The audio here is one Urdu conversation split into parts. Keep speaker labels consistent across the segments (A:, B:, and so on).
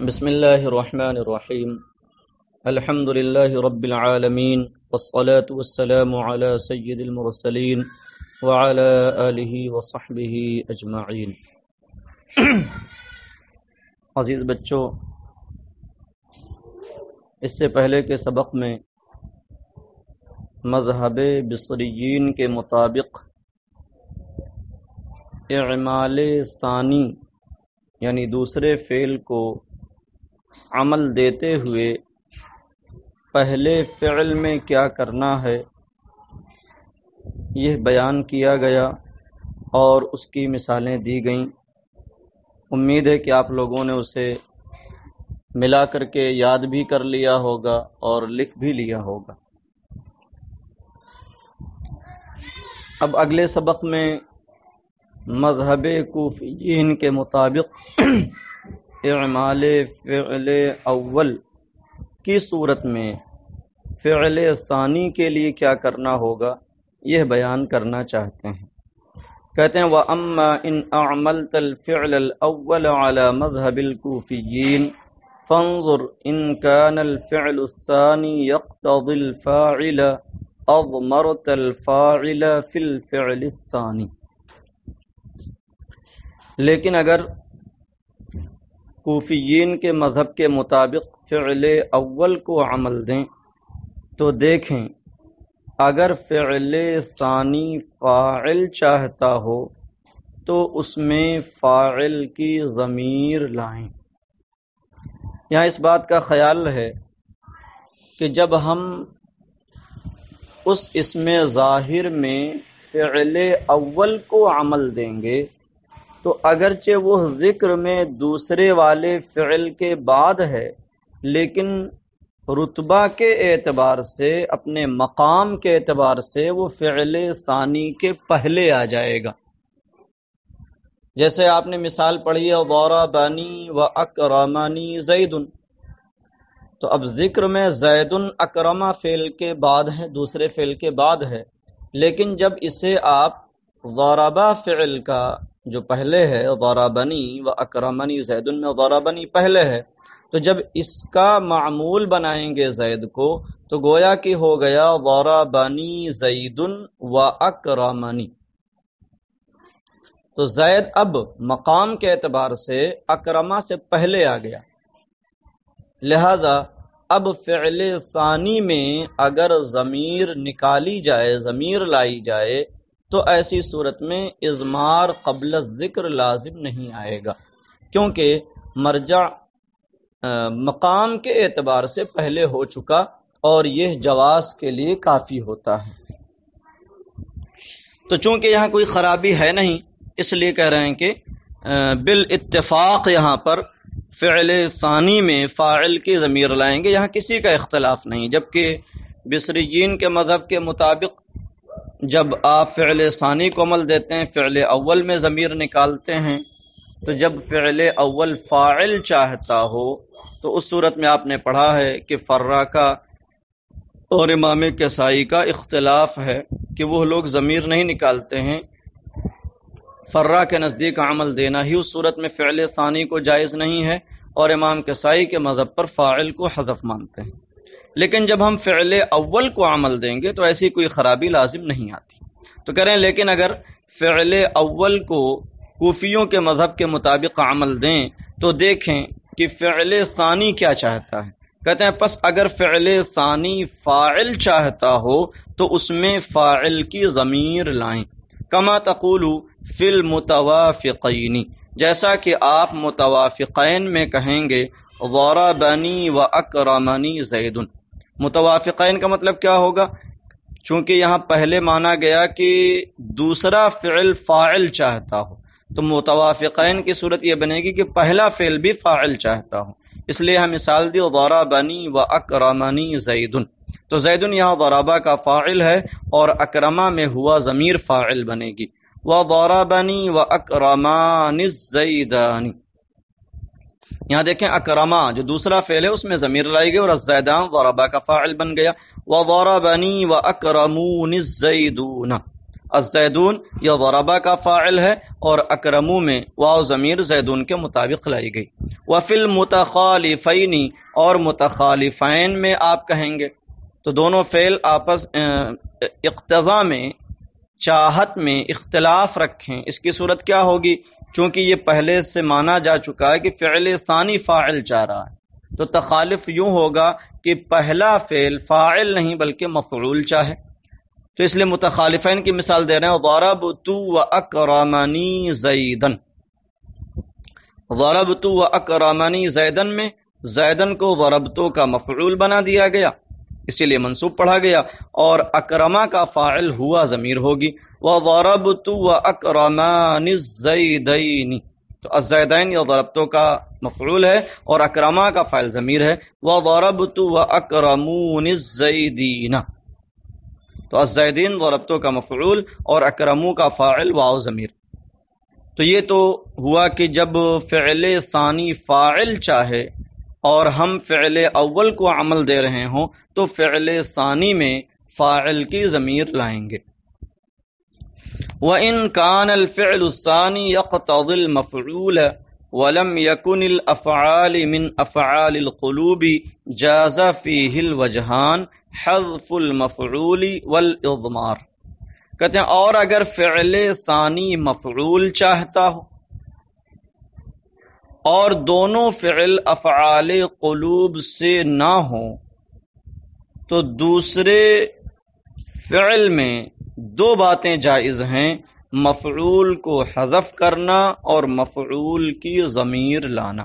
A: بسم اللہ الرحمن الرحیم الحمد للہ رب العالمین والصلاة والسلام علی سید المرسلین وعلی آلہ وصحبہ اجمعین۔ عزیز بچوں، اس سے پہلے کے سبق میں مذہب بصریین کے مطابق اعمال ثانی یعنی دوسرے فعل کو عمل دیتے ہوئے پہلے فعل میں کیا کرنا ہے یہ بیان کیا گیا اور اس کی مثالیں دی گئیں۔ امید ہے کہ آپ لوگوں نے اسے ملا کر کے یاد بھی کر لیا ہوگا اور لکھ بھی لیا ہوگا۔ اب اگلے سبق میں مذہب کوفیین کے مطابق اعمال فعل اول کی صورت میں فعل ثانی کے لیے کیا کرنا ہوگا یہ بیان کرنا چاہتے ہیں۔ کہتے ہیں وَأَمَّا إِنْ أَعْمَلْتَ الْفِعْلَ الْأَوَّلَ عَلَى مَذْهَبِ الْكُوفِيِّينَ فَانظُرْ إِنْ كَانَ الْفِعْلُ الثَّانِي يَقْتَضِي الْفَاعِلَ أَضْمَرْتَ الْفَاعِلَ فِي الْفِعْلِ الثَّانِي۔ لیکن اگر کوفیین کے مذہب کے مطابق فعل اول کو عمل دیں تو دیکھیں اگر فعل ثانی فاعل چاہتا ہو تو اس میں فاعل کی ضمیر لائیں۔ یہاں اس بات کا خیال ہے کہ جب ہم اس اسم ظاہر میں فعل اول کو عمل دیں گے تو اگرچہ وہ ذکر میں دوسرے والے فعل کے بعد ہے لیکن رتبہ کے اعتبار سے اپنے مقام کے اعتبار سے وہ فعل ثانی کے پہلے آ جائے گا۔ جیسے آپ نے مثال پڑھی ہے ضربنی واکرمنی زید، تو اب ذکر میں زید اکرمہ فعل کے بعد ہے، دوسرے فعل کے بعد ہے، لیکن جب اسے آپ ضربہ فعل کا جو پہلے ہے ضربنی و اکرمنی زید میں ضربنی پہلے ہے، تو جب اس کا معمول بنائیں گے زید کو تو گویا کہ ہو گیا ضربنی زید و اکرمنی۔ تو زید اب مقام کے اعتبار سے اکرمہ سے پہلے آ گیا، لہذا اب فعل ثانی میں اگر ضمیر نکالی جائے، ضمیر لائی جائے تو ایسی صورت میں اضمار قبل الذکر لازم نہیں آئے گا، کیونکہ مرجع مقام کے اعتبار سے پہلے ہو چکا اور یہ جواز کے لیے کافی ہوتا ہے۔ تو چونکہ یہاں کوئی خرابی ہے نہیں اس لیے کہہ رہے ہیں کہ بالاتفاق یہاں پر فعل ثانی میں فاعل کی ضمیر لائیں گے، یہاں کسی کا اختلاف نہیں۔ جبکہ بصریین کے مذہب کے مطابق جب آپ فعل ثانی کو عمل دیتے ہیں فعل اول میں ضمیر نکالتے ہیں، تو جب فعل اول فاعل چاہتا ہو تو اس صورت میں آپ نے پڑھا ہے کہ فرا کا اور امام کسائی کا اختلاف ہے کہ وہ لوگ ضمیر نہیں نکالتے ہیں، فرا کے نزدیک عمل دینا ہی اس صورت میں فعل ثانی کو جائز نہیں ہے، اور امام کسائی کے مذہب پر فاعل کو حذف مانتے ہیں۔ لیکن جب ہم فعل اول کو عمل دیں گے تو ایسی کوئی خرابی لازم نہیں آتی۔ تو کہہ رہے ہیں لیکن اگر فعل اول کو کوفیوں کے مذہب کے مطابق عمل دیں تو دیکھیں کہ فعل ثانی کیا چاہتا ہے۔ کہتے ہیں پس اگر فعل ثانی فاعل چاہتا ہو تو اس میں فاعل کی ضمیر لائیں، کما تقول فی المتوافقین، جیسا کہ آپ متوافقین میں کہیں گے ضربنی و اکرمنی زید۔ متوافقین کا مطلب کیا ہوگا؟ چونکہ یہاں پہلے مانا گیا کہ دوسرا فعل فاعل چاہتا ہو، تو متوافقین کی صورت یہ بنے گی کہ پہلا فعل بھی فاعل چاہتا ہو، اس لیے ہم مثال دی ضربنی و اکرمنی زید۔ تو زید یہاں ضربہ کا فاعل ہے اور اکرمہ میں ہوا ضمیر فاعل بنے گی، وضربنی و اکرمان الزیدان۔ یہاں دیکھیں اکرما جو دوسرا فعل ہے اس میں ضمیر لائی گئی اور الزیدان ضربہ کا فاعل بن گیا، وضربنی و اکرمون الزیدون۔ الزیدون یہ ضربہ کا فاعل ہے اور اکرمو میں واو ضمیر زیدون کے مطابق لائی گئی۔ وفل متخالفین، اور متخالفین میں آپ کہیں گے۔ تو دونوں فعل آپس اقتضا میں، چاہت میں اختلاف رکھیں، اس کی صورت کیا ہوگی؟ چونکہ یہ پہلے سے مانا جا چکا ہے کہ فعل ثانی فاعل چاہ رہا ہے، تو تخالف یوں ہوگا کہ پہلا فعل فاعل نہیں بلکہ مفعول چاہے۔ تو اس لیے متخالفین کی مثال دے رہے ہیں، ضربت واکرمنی زیدن۔ ضربت واکرمنی زیدن میں زیدن کو ضربتو کا مفعول بنا دیا گیا، اسی لیے منصوب پڑھا گیا، اور اکرما کا فاعل ہوا ضمیر ہوگی۔ وضربت واکرمان الزیدین، تو الزیدین یا ضربتو کا مفعول ہے اور اکرما کا فاعل ضمیر ہے۔ وضربت واکرمون الزیدین، تو الزیدین ضربتو کا مفعول اور اکرمو کا فاعل واو ضمیر۔ تو یہ تو ہوا کہ جب فعل ثانی فاعل چاہے اور ہم فعل اول کو عمل دے رہے ہوں تو فعل ثانی میں فاعل کی ضمیر لائیں گے۔ وَإِن كَانَ الْفِعْلُ الثَّانِي يَقْتَضِي الْمَفْعُولَ وَلَمْ يَكُنِ الْأَفْعَالِ مِنْ أَفْعَالِ الْقُلُوبِ جَازَ فِيهِ الْوَجْهَانِ حَذْفُ الْمَفْعُولِ وَالْإِضْمَارِ۔ کہتے ہیں اور اگر فعل ثانی مفعول چاہتا ہو اور دونوں فعل افعال قلوب سے نہ ہوں تو دوسرے فعل میں دو باتیں جائز ہیں، مفعول کو حذف کرنا اور مفعول کی ضمیر لانا۔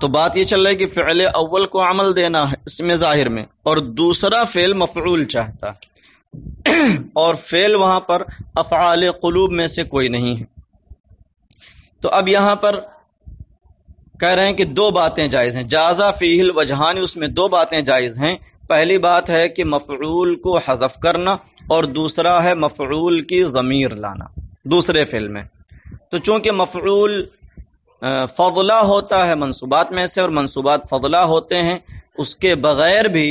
A: تو بات یہ چل رہی ہے کہ فعل اول کو عمل دینا ہے اس میں ظاہر میں، اور دوسرا فعل مفعول چاہتا ہے اور فعل وہاں پر افعال قلوب میں سے کوئی نہیں ہے۔ تو اب یہاں پر کہہ رہے ہیں کہ دو باتیں جائز ہیں، جازا فیہ الوجہان، اس میں دو باتیں جائز ہیں۔ پہلی بات ہے کہ مفعول کو حذف کرنا، اور دوسرا ہے مفعول کی ضمیر لانا دوسرے فعل میں۔ تو چونکہ مفعول فضلہ ہوتا ہے منصوبات میں سے، اور منصوبات فضلہ ہوتے ہیں، اس کے بغیر بھی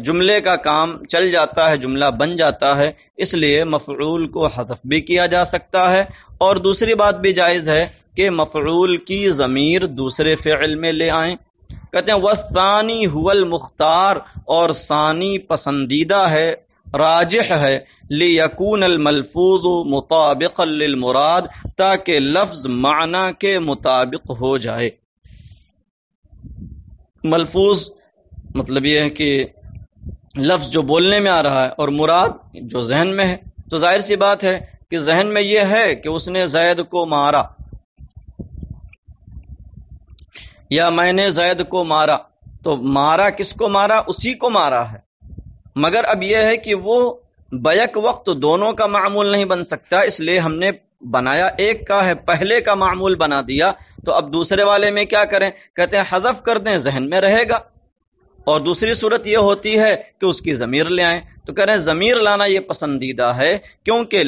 A: جملے کا کام چل جاتا ہے، جملہ بن جاتا ہے، اس لیے مفعول کو حذف بھی کیا جا سکتا ہے۔ اور دوسری بات بھی جائز ہے کہ مفعول کی ضمیر دوسرے فعل میں لے آئیں۔ کہتے ہیں والثانی هو المختار، اور ثانی پسندیدہ ہے، راجح ہے، لیکون الملفوظ مطابقا للمراد، تاکہ لفظ معنی کے مطابق ہو جائے۔ ملفوظ مطلب یہ ہے کہ لفظ جو بولنے میں آ رہا ہے اور مراد جو ذہن میں ہے، تو ظاہر سی بات ہے کہ ذہن میں یہ ہے کہ اس نے زید کو مارا یا میں نے زید کو مارا، تو مارا کس کو مارا؟ اسی کو مارا ہے، مگر اب یہ ہے کہ وہ بیک وقت دونوں کا معمول نہیں بن سکتا، اس لیے ہم نے بنایا ایک کا ہے، پہلے کا معمول بنا دیا، تو اب دوسرے والے میں کیا کریں؟ کہتے ہیں حذف کر دیں، ذہن میں رہے گا۔ اور دوسری صورت یہ ہوتی ہے کہ اس کی ضمیر لے آئیں، تو کہہ رہے ہیں ضمیر لانا یہ پسندیدہ ہے، کیونکہ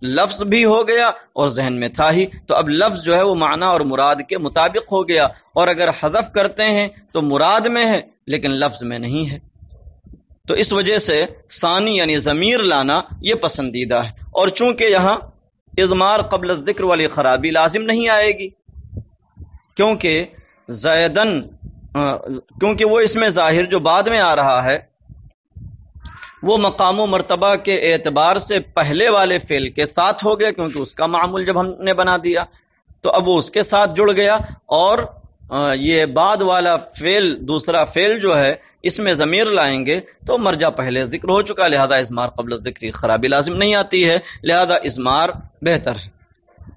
A: لفظ بھی ہو گیا اور ذہن میں تھا ہی، تو اب لفظ جو ہے وہ معنی اور مراد کے مطابق ہو گیا، اور اگر حذف کرتے ہیں تو مراد میں ہے لیکن لفظ میں نہیں ہے، تو اس وجہ سے ثانی یعنی ضمیر لانا یہ پسندیدہ ہے۔ اور چونکہ یہاں اضمار قبل الذکر والی خرابی لازم نہیں آئے گی، کیونکہ کیونکہ وہ اس میں ظاہر جو بعد میں آ رہا ہے وہ مقام و مرتبہ کے اعتبار سے پہلے والے فعل کے ساتھ ہو گیا، کیونکہ اس کا معمول جب ہم نے بنا دیا تو اب وہ اس کے ساتھ جڑ گیا، اور یہ بعد والا فعل دوسرا فعل جو ہے اس میں ضمیر لائیں گے تو مرجع پہلے ذکر ہو چکا، لہذا اضمار قبل الذکر خرابی لازم نہیں آتی ہے، لہذا اضمار بہتر ہے۔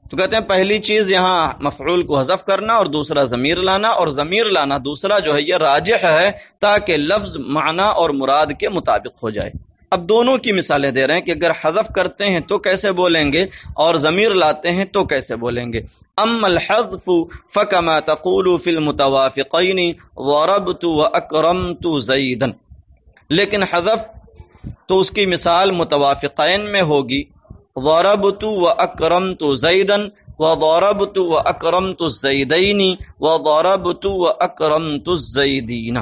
A: تو کہتے ہیں پہلی چیز یہاں مفعول کو حذف کرنا اور دوسرا ضمیر لانا، اور ضمیر لانا دوسرا جو ہے یہ راجح ہے تاکہ لفظ معنی اور مراد کے مطابق ہو جائے۔ اب دونوں کی مثالیں دے رہے ہیں کہ اگر حذف کرتے ہیں تو کیسے بولیں گے اور ضمیر لاتے ہیں تو کیسے بولیں گے۔ اما الحذف فكما تقول في المتوافقين ضربت واكرمت زيدا، لیکن حذف تو اس کی مثال متوافقین میں ہوگی، ضربت واکرمت زیدا وضربت واکرمت الزیدین وضربت واکرمت الزیدین۔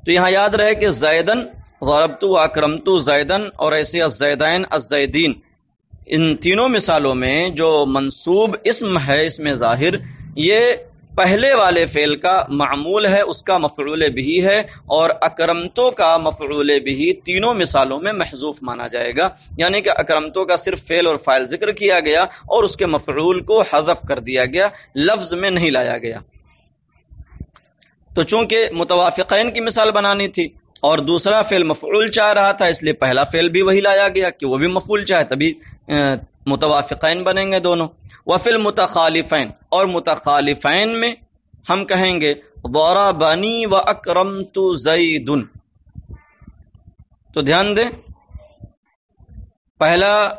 A: تو یہاں یاد رہے کہ زیدن ضربت واکرمت زیدن اور ایسے الزیدین الزیدین، ان تینوں مثالوں میں جو منصوب اسم ہے، اسم ظاہر، یہ پہلے والے فعل کا معمول ہے، اس کا مفعول بھی ہے، اور اکرمتو کا مفعول بھی تینوں مثالوں میں محذوف مانا جائے گا، یعنی کہ اکرمتو کا صرف فعل اور فاعل ذکر کیا گیا اور اس کے مفعول کو حذف کر دیا گیا، لفظ میں نہیں لایا گیا۔ تو چونکہ متوافقین کی مثال بنانی تھی اور دوسرا فعل مفعول چاہ رہا تھا، اس لیے پہلا فعل بھی وہی لایا گیا کہ وہ بھی مفعول چاہے، تبھی متوافقین بنیں گے دونوں۔ وفی المتخالفین، اور متخالفین میں ہم کہیں گے ضربنی واکرمت زید۔ تو دھیان دیں، پہلا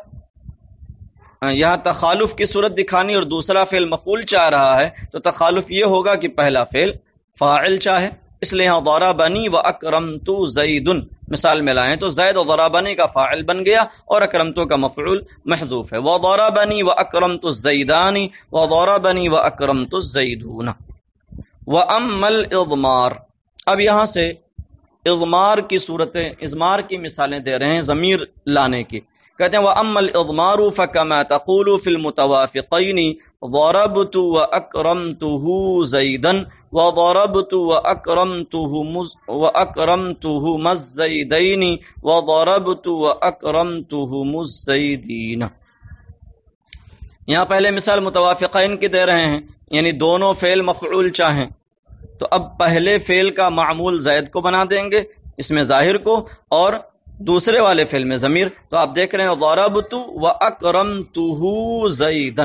A: یہاں تخالف کی صورت دکھانی اور دوسرا فعل مفعول چاہ رہا ہے، تو تخالف یہ ہوگا کہ پہلا فعل فاعل چاہے، اس لیے یہاں ضربنی واکرمت زید مثال میں لائیں تو زید و ضربنی کا فاعل بن گیا اور اکرمتو کا مفعول محذوف ہے۔ وضربنی واکرمت الزیدان وضربنی واکرمت الزیدون۔ واما الاضمار، اب یہاں سے اضمار کی صورتیں، اضمار کی مثالیں دے رہے ہیں ضمیر لانے کی۔ کہتے ہیں واما الاضمار فکما تقول فی المتوافقین ضربت واکرمته زیدا وضربت واکرمتهما الزیدین وضربت واکرمتهم الزیدین۔ یہاں پہلے مثال متوافقین کی دے رہے ہیں، یعنی دونوں فعل مفعول چاہیں، تو اب پہلے فعل کا معمول زید کو بنا دیں گے اس میں ظاہر کو، اور دوسرے والے فعل میں ضمیر۔ تو آپ دیکھ رہے ہیں ضربت واکرمته زیدا،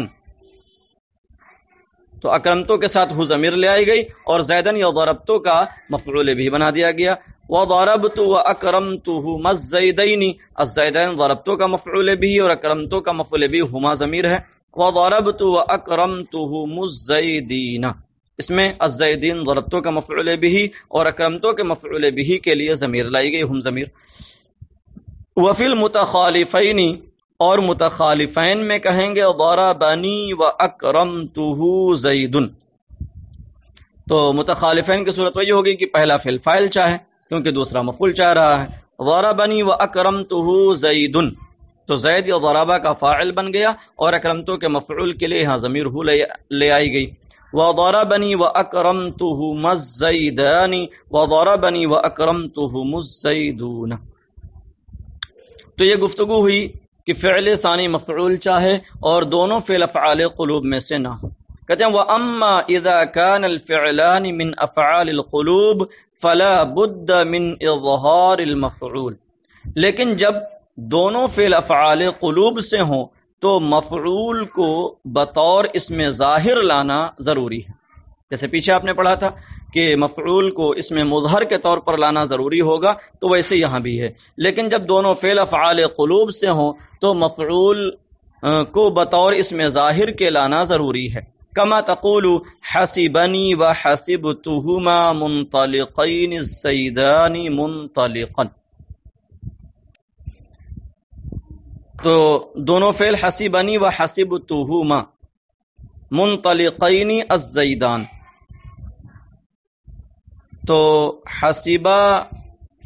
A: تو اکرمتو کے ساتھ ہو ضمیر لے آئی گئی اور زیدن یا ضربتو کا مفعول بھی بنا دیا گیا۔ وضربت واکرمتهما الزیدین، الزیدین ضربتو کا مفعول بھی اور اکرمتو کا مفعول بھی ہما ضمیر ہے۔ وضربت واکرمتهم الزیدین، اس میں الزیدین ضربتو کا مفعول بھی اور اکرمتو کے مفعول بھی کے لیے ضمیر لائی گئی، ہم ضمیر۔ وفی المتخالفین، اور متخالفین میں کہیں گے ضربنی واکرمته زید۔ تو متخالفین کی صورت وہی ہوگی کہ پہلا فعل فاعل چاہے کیونکہ دوسرا مفعول چاہ رہا ہے۔ ضربنی واکرمته زید، تو زید یا ضربہ کا فاعل بن گیا اور اکرمتو کے مفعول کے لیے یہاں ضمیر ہو لے آئی گئی۔ وضربنی واکرمتهما الزیدان وضربنی واکرمتهم الزیدون۔ تو یہ گفتگو ہوئی کہ فعل ثانی مفعول چاہے اور دونوں فعل افعال قلوب میں سے نہ ہو۔ کہتے ہیں وَأَمَّا إِذَا كَانَ الْفِعْلَانِ مِنْ أَفْعَالِ الْقُلُوبِ فَلَا بُدَّ مِنْ إِظْهَارِ الْمَفْعُولِ، لیکن جب دونوں فعل افعال قلوب سے ہوں تو مفعول کو بطور اسم ظاہر لانا ضروری ہے۔ جیسے پیچھے آپ نے پڑھا تھا کہ مفعول کو اسم مظہر کے طور پر لانا ضروری ہوگا، تو ویسے یہاں بھی ہے، لیکن جب دونوں فعل افعال قلوب سے ہوں تو مفعول کو بطور اسم ظاہر کے لانا ضروری ہے۔ کما تقول حسبنی وحسبتہما منطلقین الزیدان منطلقا، تو دونوں فعل حسبنی وحسبتہما منطلقین الزیدان، تو حسبہ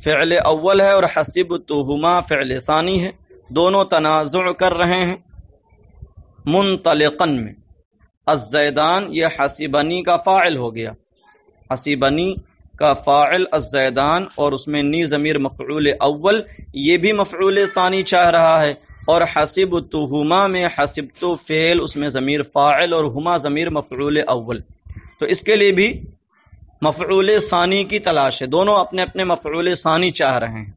A: فعل اول ہے اور حسبتہما فعل ثانی ہے، دونوں تنازع کر رہے ہیں منطلقن میں۔ الزیدان یہ حسبنی کا فاعل ہو گیا، حسبنی کا فاعل الزیدان اور اس میں نی ضمیر مفعول اول، یہ بھی مفعول ثانی چاہ رہا ہے، اور حسبتہما میں حسبتو فعل اس میں ضمیر فاعل اور ہما ضمیر مفعول اول، تو اس کے لیے بھی مفعول ثانی کی تلاش ہے، دونوں اپنے اپنے مفعول ثانی چاہ رہے ہیں۔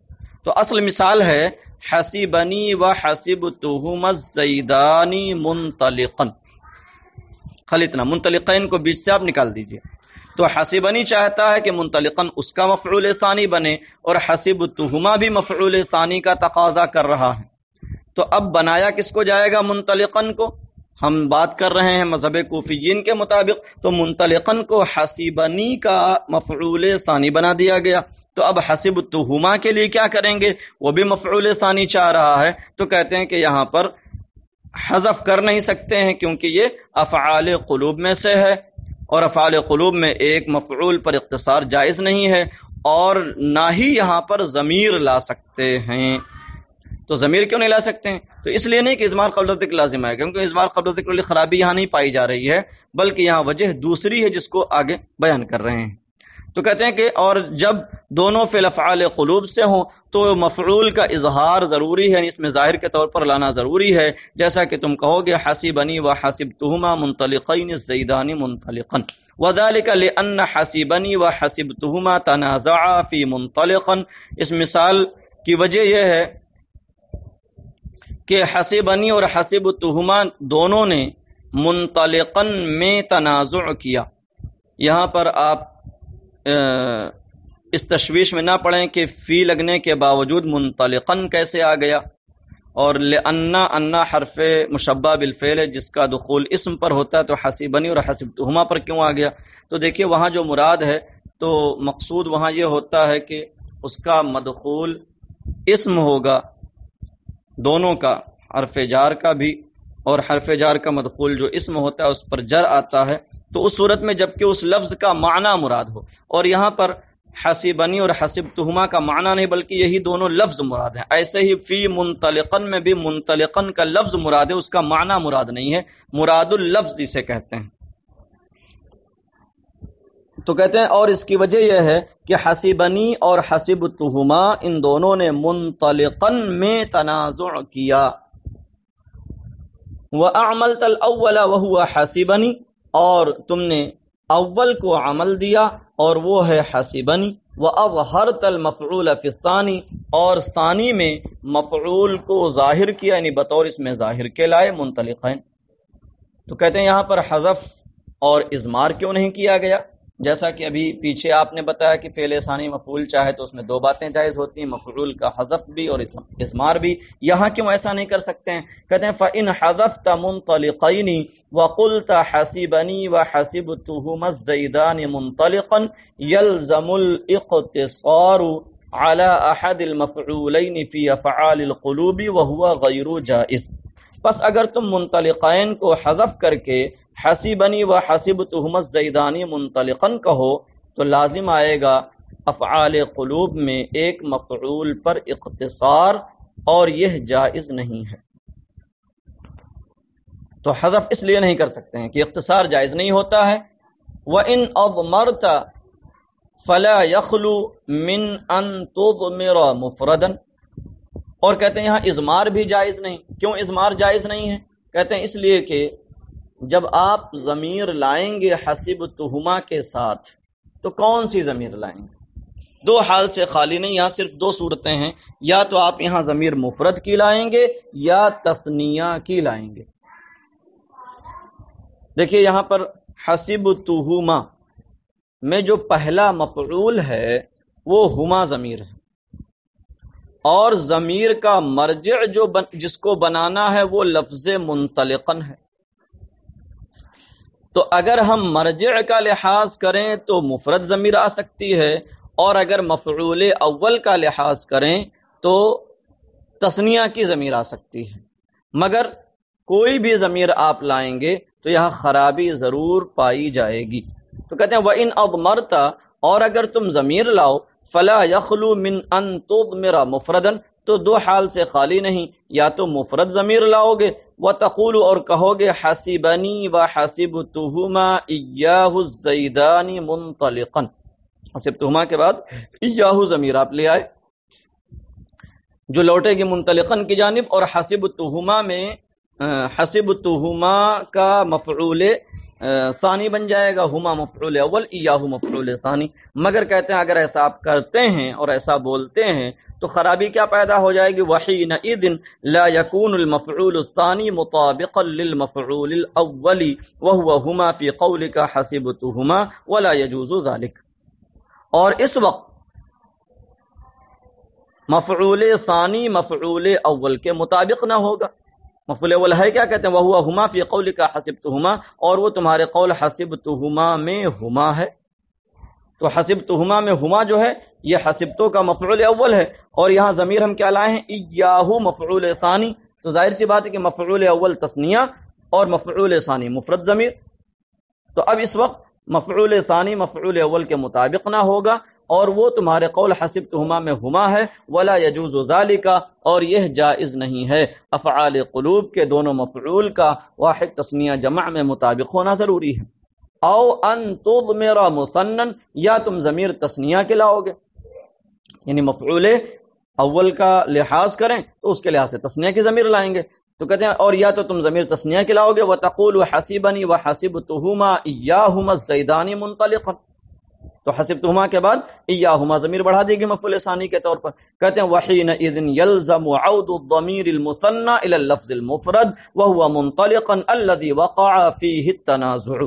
A: تو اصل مثال ہے حسبنی وحسبتہما الزیدان منطلقا، خالی اتنا، منطلقین کو بیچ سے آپ نکال دیجئے۔ تو حسبنی چاہتا ہے کہ منطلقاً اس کا مفعول ثانی بنے اور حسبتہما بھی مفعول ثانی کا تقاضا کر رہا ہے، تو اب بنایا کس کو جائے گا؟ منطلقاً کو۔ ہم بات کر رہے ہیں مذہب کوفیین کے مطابق، تو منطلقاً کو حسبنی کا مفعول ثانی بنا دیا گیا، تو اب حسبتہما کے لیے کیا کریں گے؟ وہ بھی مفعول ثانی چاہ رہا ہے، تو کہتے ہیں کہ یہاں پر حذف کر نہیں سکتے ہیں کیونکہ یہ افعال قلوب میں سے ہے، اور افعال قلوب میں ایک مفعول پر اختصار جائز نہیں ہے، اور نہ ہی یہاں پر ضمیر لا سکتے ہیں۔ تو ضمیر کیوں نہیں لا سکتے ہیں؟ تو اس لیے نہیں کہ اضمار قبل ذکر لازم ہے، کیونکہ اضمار قبل ذکر والی خرابی یہاں نہیں پائی جا رہی ہے، بلکہ یہاں وجہ دوسری ہے جس کو آگے بیان کر رہے ہیں۔ تو کہتے ہیں کہ اور جب دونوں فعل افعال قلوب سے ہوں تو مفعول کا اظہار ضروری ہے، یعنی اس میں ظاہر کے طور پر لانا ضروری ہے، جیسا کہ تم کہو گے حسیبنی و حسبتہما منطلقین الزیدان منطلقا، وذلك لأن حسیبنی و حسبتہما تنازعا فی منطلقا۔ اس مثال کی وجہ یہ ہے کہ حسیبنی اور حسبتہما دونوں نے منطلقا میں تنازع کیا۔ یہاں پر آپ اس تشویش میں نہ پڑیں کہ فی لگنے کے باوجود منطلقاً کیسے آ گیا، اور لأن انا حرف مشبہ بالفعل ہے جس کا دخول اسم پر ہوتا ہے، تو حسیبنی اور حسبتہما پر کیوں آ گیا؟ تو دیکھیے وہاں جو مراد ہے تو مقصود وہاں یہ ہوتا ہے کہ اس کا مدخول اسم ہوگا، دونوں کا، حرف جار کا بھی اور حرف جار کا مدخول جو اسم ہوتا ہے اس پر جر آتا ہے، تو اس صورت میں جبکہ اس لفظ کا معنی مراد ہو، اور یہاں پر حسیبنی اور حسبتہما کا معنی نہیں بلکہ یہی دونوں لفظ مراد ہیں۔ ایسے ہی فی منطلقن میں بھی منطلقن کا لفظ مراد ہے، اس کا معنی مراد نہیں ہے، مراد اللفظ اسے کہتے ہیں۔ تو کہتے ہیں اور اس کی وجہ یہ ہے کہ حسیبنی اور حسبتہما ان دونوں نے منطلقن میں تنازع کیا۔ وَأَعْمَلْتَ الْأَوَّلَ وَهُوَ حَسِبَنِي، اور تم نے اول کو عمل دیا اور وہ ہے حسبنی، وَأَظْهَرْتَ الْمَفْعُولَ فِي الثَّانِي، اور ثانی میں مفعول کو ظاہر کیا، یعنی بطور اس میں ظاہر کے لائے منطلقین۔ تو کہتے ہیں یہاں پر حذف اور اضمار کیوں نہیں کیا گیا؟ جیسا کہ ابھی پیچھے آپ نے بتایا کہ فعل ثانی مفعول چاہے تو اس میں دو باتیں جائز ہوتی ہیں، مفعول کا حذف بھی اور اضمار بھی، یہاں کیوں ایسا نہیں کر سکتے ہیں؟ کہتے ہیں فَإِنْ حَذَفْتَ مُنْطَلِقَيْنِ وَقُلْتَ حَسِبَنِي وَحَسِبْتُهُمَا الزَّيْدَانِ مُنْطَلِقًا يَلْزَمُ الْاِقْتِصَارُ عَلَى أَحَدِ الْمَفْعُولَيْنِ فِي أَفْعَالِ الْقُلُوبِ وَهُوَ غَيْرُ جَائِزٍ۔ پس اگر تم منطلقین کو حذف کر کے حسیبنی و حسبتہما الزیدانی منطلقاً کہو تو لازم آئے گا افعال قلوب میں ایک مفعول پر اقتصار، اور یہ جائز نہیں ہے۔ تو حذف اس لیے نہیں کر سکتے ہیں کہ اقتصار جائز نہیں ہوتا ہے۔ وَإِنْ أَضْمَرْتَ فَلَا يَخْلُو مِنْ أَنْ تُضْمِرَ مُفْرَدًا، اور کہتے ہیں یہاں اضمار بھی جائز نہیں۔ کیوں اضمار جائز نہیں ہے؟ کہتے ہیں اس لیے کہ جب آپ ضمیر لائیں گے حسبتہما کے ساتھ تو کون سی ضمیر لائیں گے؟ دو حال سے خالی نہیں، یہاں صرف دو صورتیں ہیں، یا تو آپ یہاں ضمیر مفرد کی لائیں گے یا تثنیہ کی لائیں گے۔ دیکھیے یہاں پر حسبتہما میں جو پہلا مفعول ہے وہ ہما ضمیر ہے، اور ضمیر کا مرجع جس کو بنانا ہے وہ لفظ منطلقن ہے۔ تو اگر ہم مرجع کا لحاظ کریں تو مفرد ضمیر آ سکتی ہے، اور اگر مفعول اول کا لحاظ کریں تو تثنیہ کی ضمیر آ سکتی ہے، مگر کوئی بھی ضمیر آپ لائیں گے تو یہاں خرابی ضرور پائی جائے گی۔ تو کہتے ہیں وَإِنْ أَضْمَرْتَ، اور اگر تم ضمیر لاؤ فَلَا يَخْلُو مِنْ أَن تُضْمِرَ مُفْرَدًا، تو دو حال سے خالی نہیں، یا تو مفرد ضمیر لاؤ گے وَتَقُولُ، اور کہو گے حَسِبَنِي وَحَسِبْتُهُمَا إِيَّاهُ الزَّيْدَانِ مُنْطَلِقًا، حسبتہما کے بعد إِيَّاهُ ضمیر آپ لے آئے جو لوٹے گی منطلقن کی جانب، اور حسبتہما میں حسبتہما کا مفعول ثانی بن جائے گا، ہما مفعول اول ایاہو مفعول ثانی۔ مگر کہتے ہیں اگر ایسا آپ کرتے ہیں اور ایسا بولتے ہیں تو خرابی کیا پیدا ہو جائے گی؟ وحینئذ لا یکون المفعول الثانی مطابقا للمفعول الاول وهو ہما فی قولک حسبتہما ولا یجوز ذلک، اور اس وقت مفعول ثانی مفعول اول کے مطابق نہ ہوگا۔ مفعول اول ہے کیا؟ کہتے ہیں وَهُوَ هُمَا فِي قَوْلِكَ حَسِبْتُهُمَا، اور وہ تمہارے قول حسبتہما میں ہما ہے۔ تو حسبتہما میں ہما جو ہے یہ حسبتو کا مفعول اول ہے، اور یہاں ضمیر ہم کیا لائے ہیں؟ ایاہو مفعول ثانی، تو ظاہر سی بات ہے کہ مفعول اول تثنیہ اور مفعول ثانی مفرد ضمیر۔ تو اب اس وقت مفعول ثانی مفعول اول کے مطابق نہ ہوگا، اور وہ تمہارے قول حسبتہما میں ہما ہے، ولا یجوز ذالک، اور یہ جائز نہیں ہے افعال قلوب کے دونوں مفعول کا واحد تثنیہ جمع میں مطابق ہونا ضروری ہے۔ او ان تضمر مثنن، یا تم ضمیر تثنیہ کے لاؤ گے، یعنی مفعول اول کا لحاظ کریں تو اس کے لحاظ سے تثنیہ کی ضمیر لائیں گے، تو کہتے ہیں اور یا تو تم ضمیر تثنیہ کے لاؤ گے وتقول حسبنی وحسبتہما ایاہما الزیدان منطلقا، تو حسبتہما کے بعد ایاہما ضمیر بڑھا دے گی مفعول ثانی کے طور پر۔ کہتے ہیں وحینئذ یلزم عود الضمیر المثنى الى اللفظ المفرد وهو منطلقا الذي وقع فيه التنازع،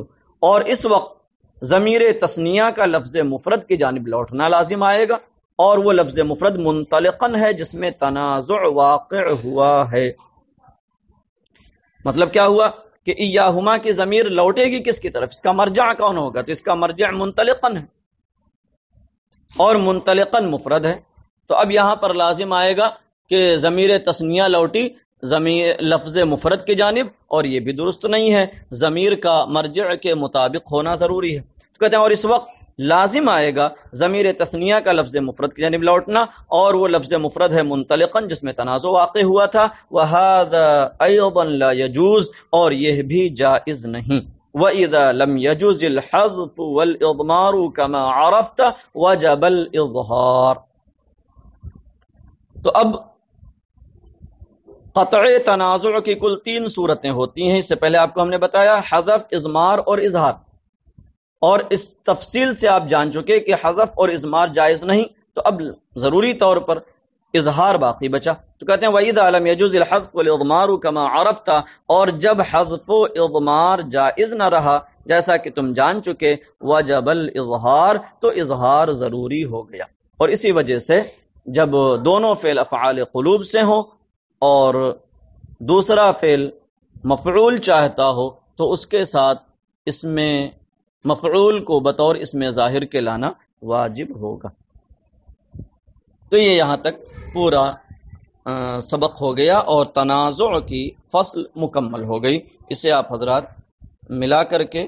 A: اور اس وقت ضمیر تثنیہ کا لفظ مفرد کی جانب لوٹنا لازم آئے گا، اور وہ لفظ مفرد منطلقاً ہے جس میں تنازع واقع ہوا ہے۔ مطلب کیا ہوا کہ ایاہما کی ضمیر لوٹے گی کس کی طرف؟ اس کا مرجع کون ہوگا؟ تو اس کا مرجع منطلقاً ہے، اور منطلقاً مفرد ہے، تو اب یہاں پر لازم آئے گا کہ ضمیر تثنیہ لوٹی ضمیر لفظ مفرد کی جانب، اور یہ بھی درست نہیں ہے، ضمیر کا مرجع کے مطابق ہونا ضروری ہے۔ تو کہتے ہیں اور اس وقت لازم آئے گا ضمیر تثنیہ کا لفظ مفرد کی جانب لوٹنا، اور وہ لفظ مفرد ہے منطلقاً جس میں تنازع واقع ہوا تھا، وَهَذَا أَيْضًا لَا يَجُوز، اور یہ بھی جائز نہیں۔ وَإِذَا لَمْ يَجُزِ الْحَذْفُ وَالْإِضْمَارُ كَمَا عَرَفْتَ وَجَبَ الْإِظْهَارُ۔ تو اب قطع تنازع کی کل 3 صورتیں ہوتی ہیں، اس سے پہلے آپ کو ہم نے بتایا حذف، اضمار اور اظہار، اور اس تفصیل سے آپ جان چکے کہ حذف اور اضمار جائز نہیں، تو اب ضروری طور پر اظہار باقی بچا۔ تو کہتے ہیں وَإِذَا لَمْ يَجُزِ الْحَذْفُ وَالْإِضْمَارُ كَمَا عَرَفْتَ، اور جب حذف و اضمار جائز نہ رہا جیسا کہ تم جان چکے، وَجَبَ الْإِظْهَارُ، تو اظہار ضروری ہو گیا۔ اور اسی وجہ سے جب دونوں فعل افعال قلوب سے ہوں اور دوسرا فعل مفعول چاہتا ہو تو اس کے ساتھ اس میں مفعول کو بطور اس میں ظاہر کے لانا واجب ہوگا۔ تو یہ یہاں تک پورا سبق ہو گیا اور تنازع کی فصل مکمل ہو گئی۔ اسے آپ حضرات ملا کر کے